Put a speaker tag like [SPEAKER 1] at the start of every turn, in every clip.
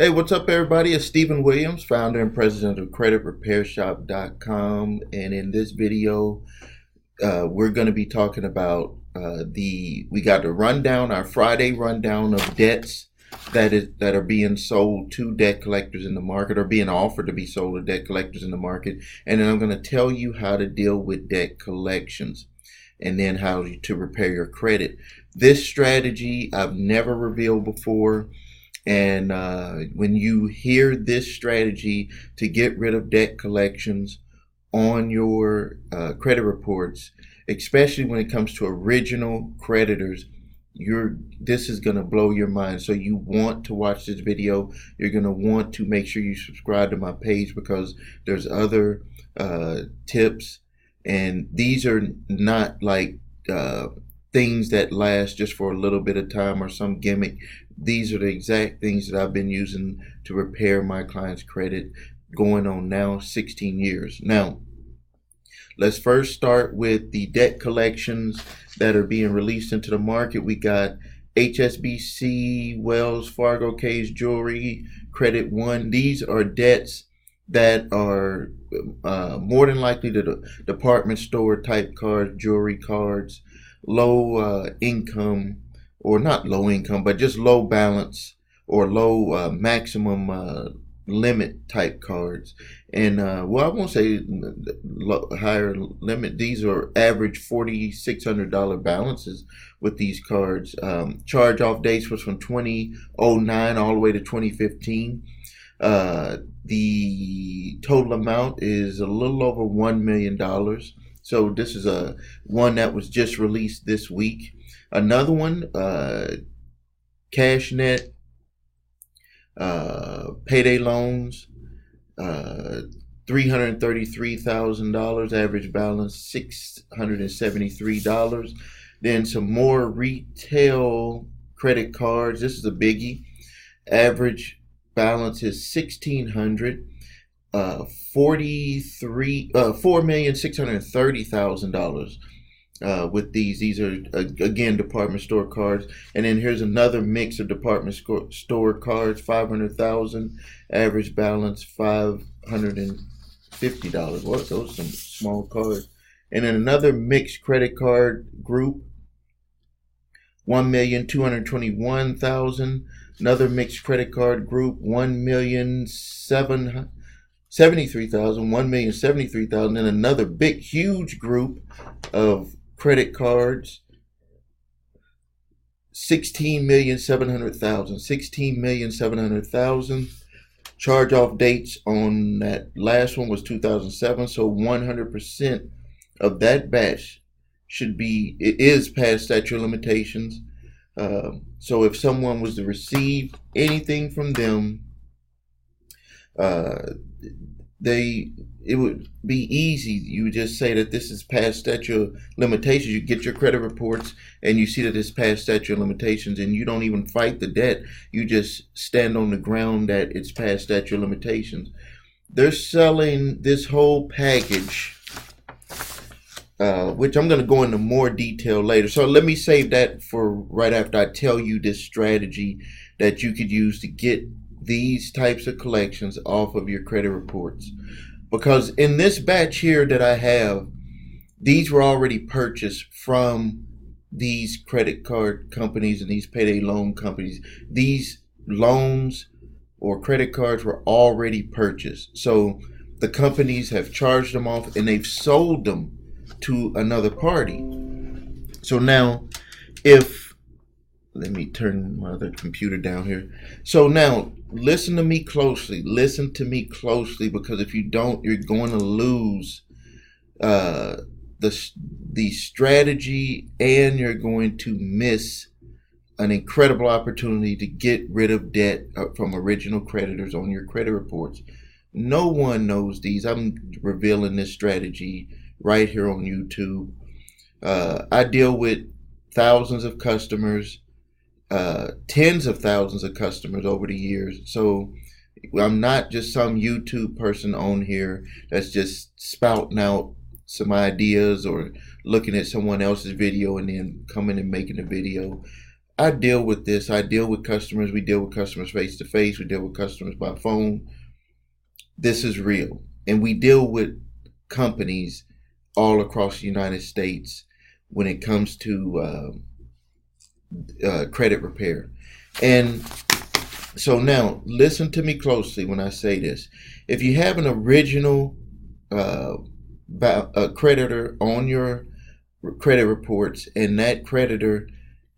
[SPEAKER 1] Hey, what's up, everybody? It's Stephen Williams, founder and president of CreditRepairShop.com. And in this video, we're going to be talking about we got to rundown, our Friday rundown of debts that are being sold to debt collectors in the market, or being offered to be sold to debt collectors in the market. And then I'm going to tell you how to deal with debt collections, and then how to repair your credit. This strategy I've never revealed before. And when you hear this strategy to get rid of debt collections on your credit reports, especially when it comes to original creditors, this is going to blow your mind. So you want to watch this video. You're going to want to make sure you subscribe to my page, because there's other tips, and these are not like things that last just for a little bit of time or some gimmick. These are the exact things that I've been using to repair my clients' credit, going on now 16 years. Now, let's first start with the debt collections that are being released into the market. We got HSBC, Wells Fargo, K's Jewelry, Credit One. These are debts that are more than likely the department store type cards, jewelry cards, low income, or not low income, but just low balance or low maximum limit type cards. And well, I won't say higher limit. These are average $4,600 balances with these cards. Charge off dates was from 2009 all the way to 2015. The total amount is a little over $1 million. So this is one that was just released this week. Another one, CashNet, payday loans, $333,000, average balance $673. Then some more retail credit cards. This is a biggie. Average balance is $1,600. $4,630,000 with these are again department store cards. And then here's another mix of department store cards. $500,000, average balance $550. What, those are some small cards. And then another mixed credit card group, $1,221,000. Another mixed credit card group, $1,773,000, $1,073,000, and another big, huge group of credit cards, $16,700,000, $16,700,000. Charge off dates on that last one was 2007, so 100% of that batch is past statute of limitations. So if someone was to receive anything from them, it would be easy. You would just say that this is past statute of limitations. You get your credit reports and you see that it's past statute of limitations, and you don't even fight the debt. You just stand on the ground that it's past statute of limitations. They're selling this whole package, which I'm going to go into more detail later. So let me save that for right after I tell you this strategy that you could use to get these types of collections off of your credit reports. Because in this batch here that I have, these were already purchased from these credit card companies and these payday loan companies. These loans or credit cards were already purchased. So the companies have charged them off and they've sold them to another party. So now, let me turn my other computer down here. So now, listen to me closely. Listen to me closely, because if you don't, you're going to lose the strategy, and you're going to miss an incredible opportunity to get rid of debt from original creditors on your credit reports. No one knows these. I'm revealing this strategy right here on YouTube. I deal with thousands of customers, tens of thousands of customers over the years. So I'm not just some YouTube person on here that's just spouting out some ideas or looking at someone else's video and then coming and making a video. I deal with this. I deal with customers. We deal with customers face to face. We deal with customers by phone. This is real. And we deal with companies all across the United States when it comes to credit repair. And so now, listen to me closely when I say this. If you have an original uh, creditor on your credit reports, and that creditor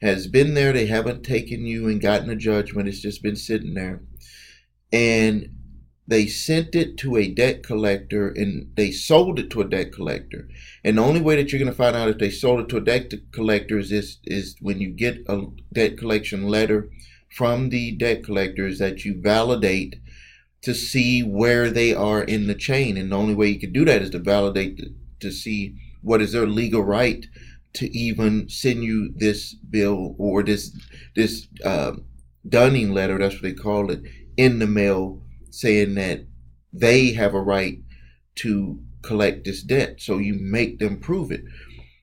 [SPEAKER 1] has been there, they haven't taken you and gotten a judgment, it's just been sitting there, and they sent it to a debt collector and they sold it to a debt collector. And the only way that you're going to find out if they sold it to a debt collector is when you get a debt collection letter from the debt collectors that you validate to see where they are in the chain. And the only way you can do that is to validate to see what is their legal right to even send you this bill or this dunning letter, that's what they call it, in the mail, saying that they have a right to collect this debt. So you make them prove it.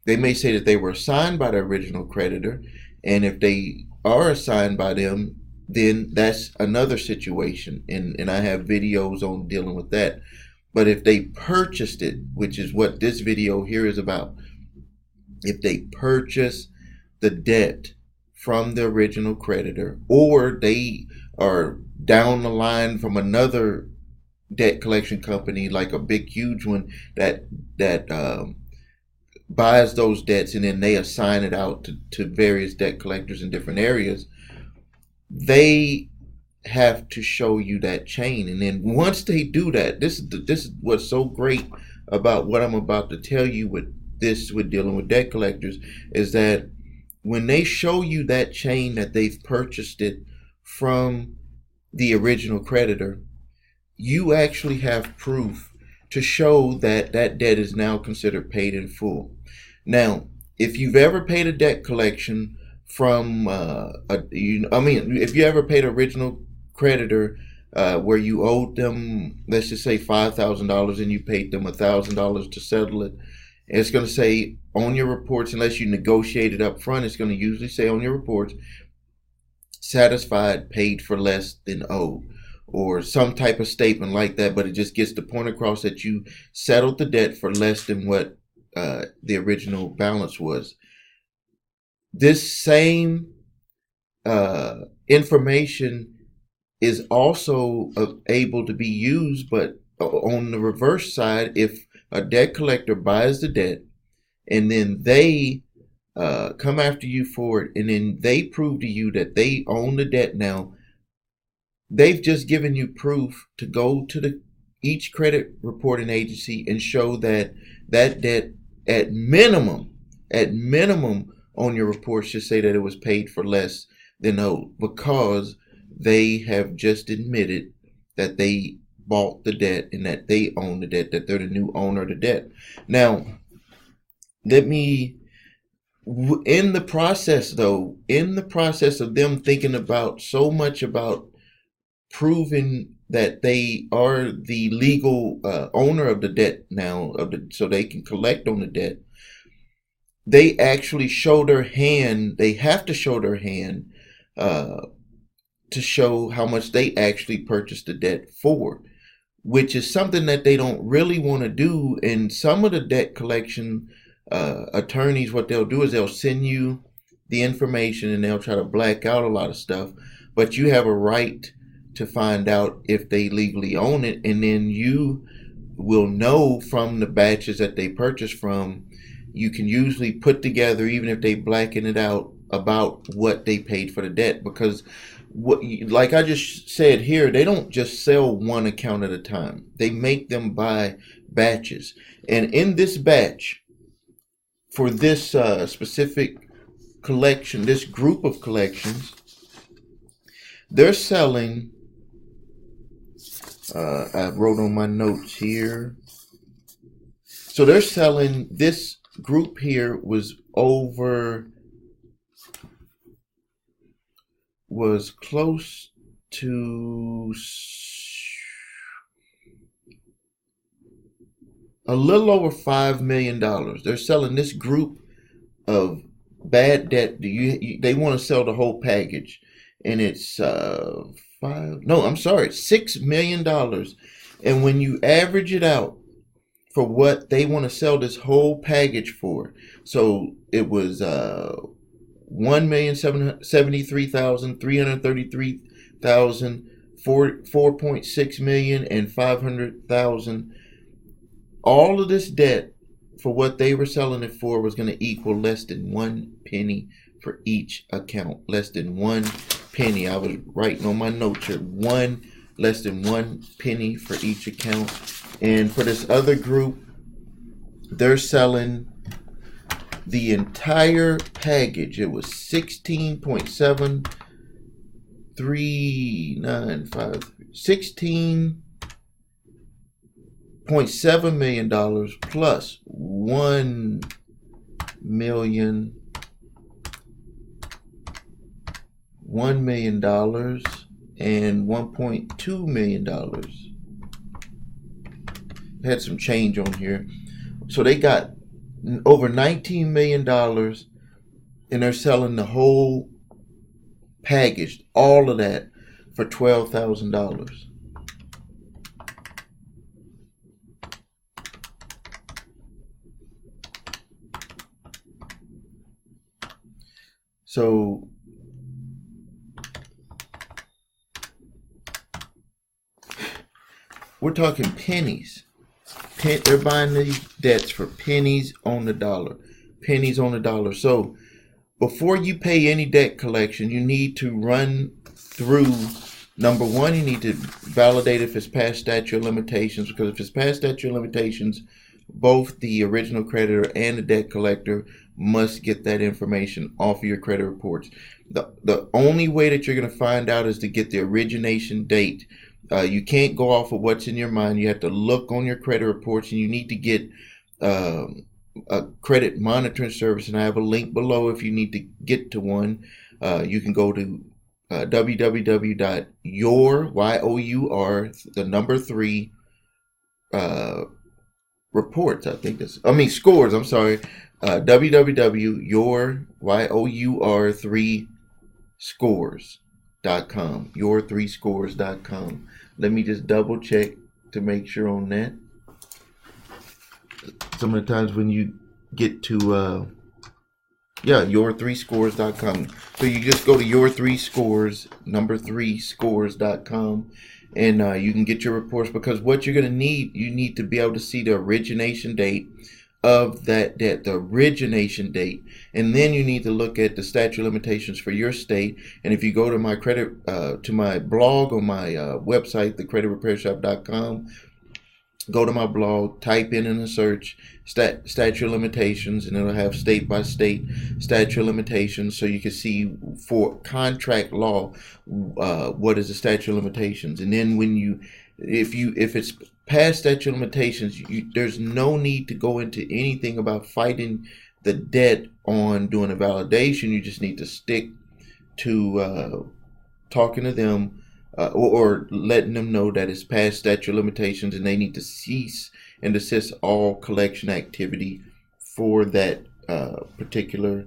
[SPEAKER 1] They may say that they were assigned by the original creditor, and if they are assigned by them, then that's another situation. And I have videos on dealing with that. But if they purchased it, which is what this video here is about, if they purchase the debt from the original creditor, or they are down the line from another debt collection company, like a big, huge one that buys those debts and then they assign it out to various debt collectors in different areas, they have to show you that chain. And then once they do that, this is what's so great about what I'm about to tell you with dealing with debt collectors, is that when they show you that chain that they've purchased it from the original creditor, you actually have proof to show that that debt is now considered paid in full. Now, if you've ever paid a debt collection from if you ever paid an original creditor where you owed them, let's just say $5,000, and you paid them $1,000 to settle it, it's going to say on your reports, unless you negotiate it up front, it's going to usually say on your reports, satisfied, paid for less than owed, or some type of statement like that. But it just gets the point across that you settled the debt for less than what the original balance was. This same information is also able to be used, but on the reverse side, if a debt collector buys the debt and then they come after you for it, and then they prove to you that they own the debt now, they've just given you proof to go to each credit reporting agency and show that that debt at minimum on your report should say that it was paid for less than owed, because they have just admitted that they bought the debt and that they own the debt, that they're the new owner of the debt. Now, in the process of them thinking about so much about proving that they are the legal owner of the debt now, so they can collect on the debt, they actually show their hand. They have to show their hand to show how much they actually purchased the debt for, which is something that they don't really want to do. And some of the debt collection attorneys, what they'll do is they'll send you the information and they'll try to black out a lot of stuff, but you have a right to find out if they legally own it, and then you will know from the batches that they purchased from. You can usually put together, even if they blacken it out, about what they paid for the debt, because like I just said here, they don't just sell one account at a time. They make them buy batches, and in this batch, for this specific collection, this group of collections, they're selling, I wrote on my notes here, so they're selling, this group here was close to a little over $5 million. They're selling this group of bad debt. They want to sell the whole package, and it's five. No, I'm sorry, $6 million. And when you average it out for what they want to sell this whole package for, so it was 1,773,333,000, 4.6 million, and 500,000. All of this debt for what they were selling it for was going to equal less than 1 penny for each account. Less than 1 penny. I was writing on my notes here. Less than 1 penny for each account. And for this other group, they're selling the entire package. It was 16.7 million plus 1 million and $1.2 million. Had some change on here. So they got over $19 million, and they're selling the whole package, all of that, for $12,000. So we're talking pennies. They're buying these debts for pennies on the dollar. Pennies on the dollar. So before you pay any debt collection, you need to run through, number one, you need to validate if it's past statute of limitations, because if it's past statute of limitations, both the original creditor and the debt collector must get that information off of your credit reports. The only way that you're going to find out is to get the origination date. You can't go off of what's in your mind. You have to look on your credit reports, and you need to get a credit monitoring service. And I have a link below if you need to get to one. You can go to www.your, the number 3, reports. Scores. I'm sorry. www.your3scores.com. Your3scores.com. Let me just double check to make sure on that. Some of the times when you get to your3scores.com. So you just go to your3scores, number 3scores.com, and you can get your reports, because what you're going to need, you need to be able to see the origination date of that debt, the origination date, and then you need to look at the statute of limitations for your state. And if you go to my to my blog on my website, thecreditrepairshop.com, go to my blog, type in a search statute of limitations, and it'll have state by state statute of limitations, so you can see for contract law what is the statute of limitations. And then if it's past statute of limitations, there's no need to go into anything about fighting the debt on doing a validation. You just need to stick to talking to them or letting them know that it's past statute of limitations, and they need to cease and desist all collection activity for that particular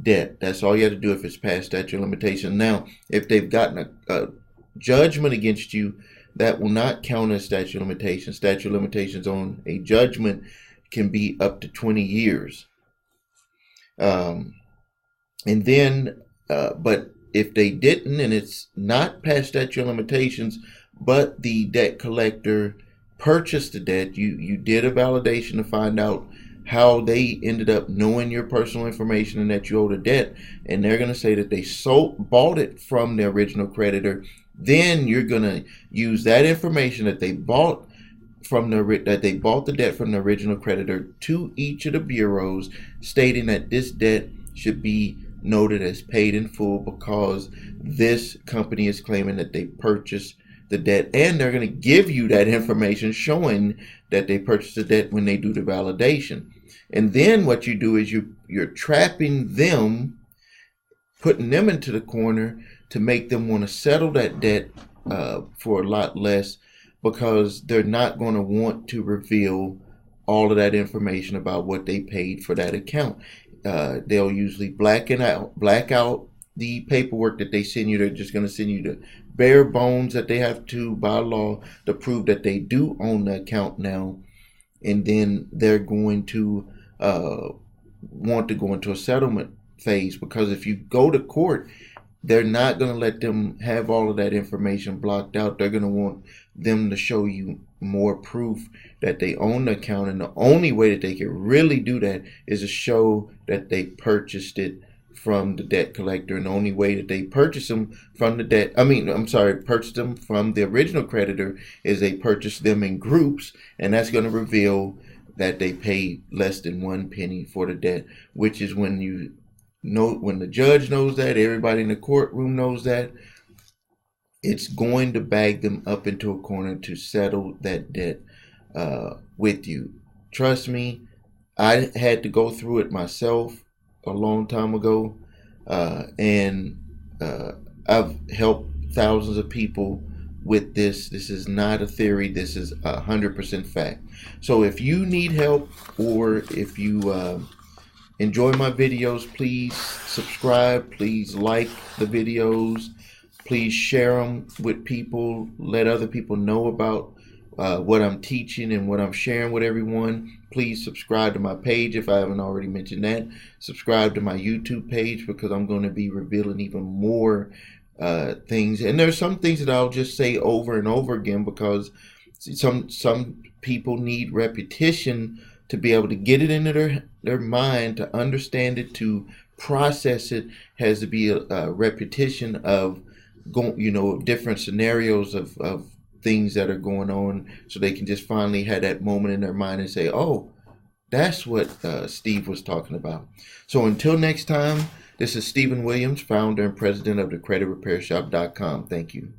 [SPEAKER 1] debt. That's all you have to do if it's past statute of limitations. Now, if they've gotten a judgment against you, that will not count as statute of limitations. Statute of limitations on a judgment can be up to 20 years. And then, but if they didn't, and it's not past statute of limitations, but the debt collector purchased the debt, you did a validation to find out how they ended up knowing your personal information and that you owed a debt, and they're going to say that they bought it from the original creditor. Then you're going to use that information that they bought the debt from the original creditor to each of the bureaus, stating that this debt should be noted as paid in full because this company is claiming that they purchased the debt, and they're going to give you that information showing that they purchased the debt when they do the validation. And then what you do is you're trapping them, putting them into the corner to make them want to settle that debt for a lot less, because they're not going to want to reveal all of that information about what they paid for that account. they'll usually black out the paperwork that they send you. They're just going to send you the bare bones that they have to by law to prove that they do own the account now, and then they're going to want to go into a settlement phase, because if you go to court, they're not going to let them have all of that information blocked out. They're going to want them to show you more proof that they own the account, and the only way that they can really do that is to show that they purchased it from the debt collector. And the only way that they purchase them from purchase them from the original creditor is they purchase them in groups, and that's going to reveal that they paid less than 1 penny for the debt, which is when when the judge knows that, everybody in the courtroom knows that, it's going to bag them up into a corner to settle that debt with you. Trust me, I had to go through it myself a long time ago, and I've helped thousands of people with this. This is not a theory. This is 100% fact. So if you need help, or if you enjoy my videos, please subscribe, please like the videos, please share them with people, let other people know about what I'm teaching and what I'm sharing with everyone. Please subscribe to my page if I haven't already mentioned that. Subscribe to my YouTube page, because I'm going to be revealing even more things. And there's some things that I'll just say over and over again, because some people need repetition to be able to get it into their mind, to understand it, to process it. Has to be a repetition of different scenarios of things that are going on, so they can just finally have that moment in their mind and say, oh, that's what Steve was talking about. So until next time, this is Stephen Williams, founder and president of thecreditrepairshop.com. Thank you.